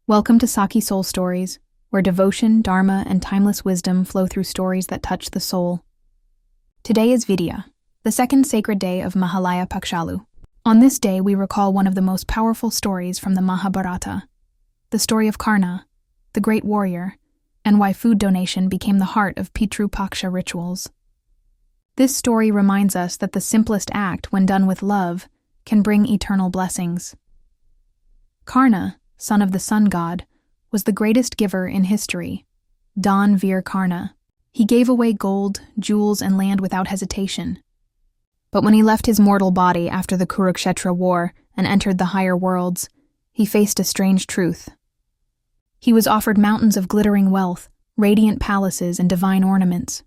Welcome to Sakhi Soul Stories, where devotion, dharma, and timeless wisdom flow through stories that touch the soul. Today is Vidiya, the second sacred day of Mahalaya Pakshalu. On this day, we recall one of the most powerful stories from the Mahabharata, the story of Karna, the great warrior, and why food donation became the heart of Pitru Paksha rituals. This story reminds us that the simplest act, when done with love, can bring eternal blessings. Karna, son of the sun god, was the greatest giver in history. Dan Veer Karna. He gave away gold, jewels, and land without hesitation. But when he left his mortal body after the Kurukshetra war and entered the higher worlds, he faced a strange truth. He was offered mountains of glittering wealth, radiant palaces, and divine ornaments.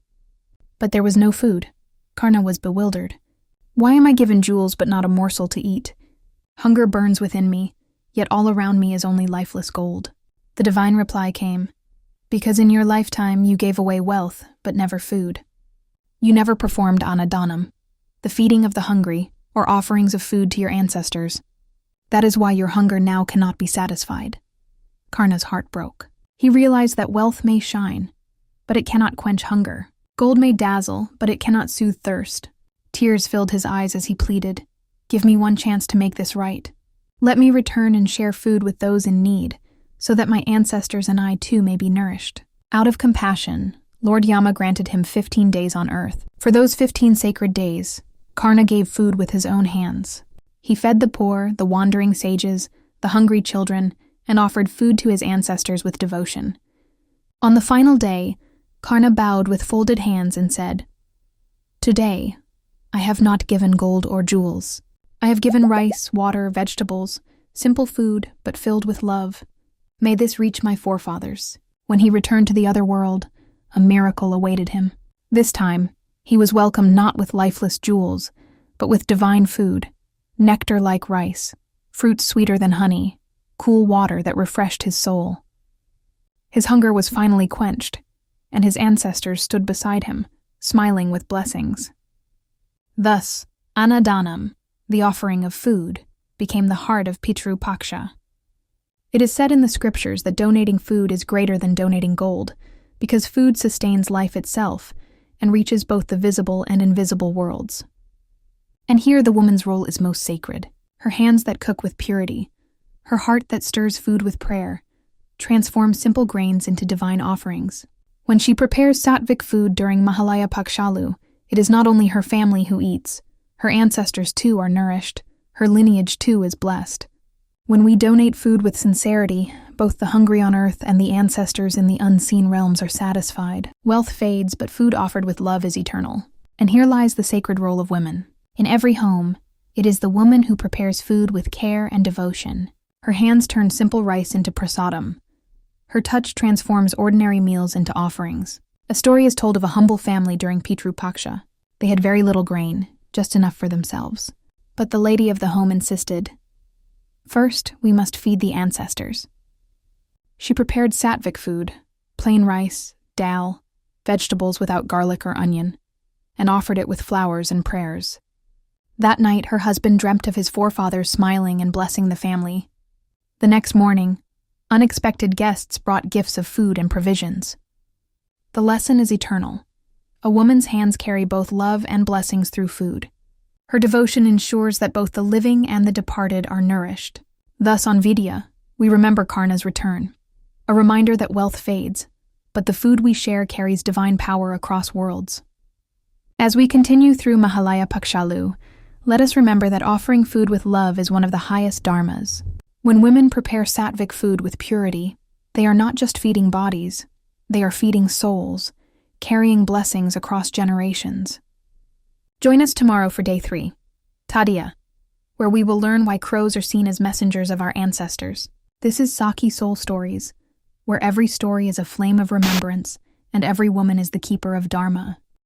But there was no food. Karna was bewildered. Why am I given jewels but not a morsel to eat? Hunger burns within me, yet all around me is only lifeless gold. The divine reply came, because in your lifetime you gave away wealth, but never food. You never performed annadanam, the feeding of the hungry, or offerings of food to your ancestors. That is why your hunger now cannot be satisfied. Karna's heart broke. He realized that wealth may shine, but it cannot quench hunger. Gold may dazzle, but it cannot soothe thirst. Tears filled his eyes as he pleaded, "Give me one chance to make this right. Let me return and share food with those in need, so that my ancestors and I too may be nourished." Out of compassion, Lord Yama granted him 15 days on earth. For those 15 sacred days, Karna gave food with his own hands. He fed the poor, the wandering sages, the hungry children, and offered food to his ancestors with devotion. On the final day, Karna bowed with folded hands and said, "Today, I have not given gold or jewels. I have given rice, water, vegetables, simple food, but filled with love. May this reach my forefathers." When he returned to the other world, a miracle awaited him. This time, he was welcomed not with lifeless jewels, but with divine food, nectar like rice, fruits sweeter than honey, cool water that refreshed his soul. His hunger was finally quenched, and his ancestors stood beside him, smiling with blessings. Thus, annadanam, the offering of food, became the heart of Pitru Paksha. It is said in the scriptures that donating food is greater than donating gold, because food sustains life itself and reaches both the visible and invisible worlds. And here the woman's role is most sacred. Her hands that cook with purity, her heart that stirs food with prayer, transform simple grains into divine offerings. When she prepares sattvic food during Mahalaya Pakshalu, it is not only her family who eats. Her ancestors too are nourished. Her lineage too is blessed. When we donate food with sincerity, both the hungry on earth and the ancestors in the unseen realms are satisfied. Wealth fades, but food offered with love is eternal. And here lies the sacred role of women. In every home, it is the woman who prepares food with care and devotion. Her hands turn simple rice into prasadam. Her touch transforms ordinary meals into offerings. A story is told of a humble family during Pitru Paksha. They had very little grain, just enough for themselves. But the lady of the home insisted, "First, we must feed the ancestors." She prepared sattvic food, plain rice, dal, vegetables without garlic or onion, and offered it with flowers and prayers. That night, her husband dreamt of his forefathers smiling and blessing the family. The next morning, unexpected guests brought gifts of food and provisions. The lesson is eternal. A woman's hands carry both love and blessings through food. Her devotion ensures that both the living and the departed are nourished. Thus, on Vidiya, we remember Karna's return, a reminder that wealth fades, but the food we share carries divine power across worlds. As we continue through Mahalaya Pakshalu, let us remember that offering food with love is one of the highest dharmas. When women prepare sattvic food with purity, they are not just feeding bodies, they are feeding souls, carrying blessings across generations. Join us tomorrow for Day 3, Tadiya, where we will learn why crows are seen as messengers of our ancestors. This is Sakhi Soul Stories, where every story is a flame of remembrance and every woman is the keeper of dharma.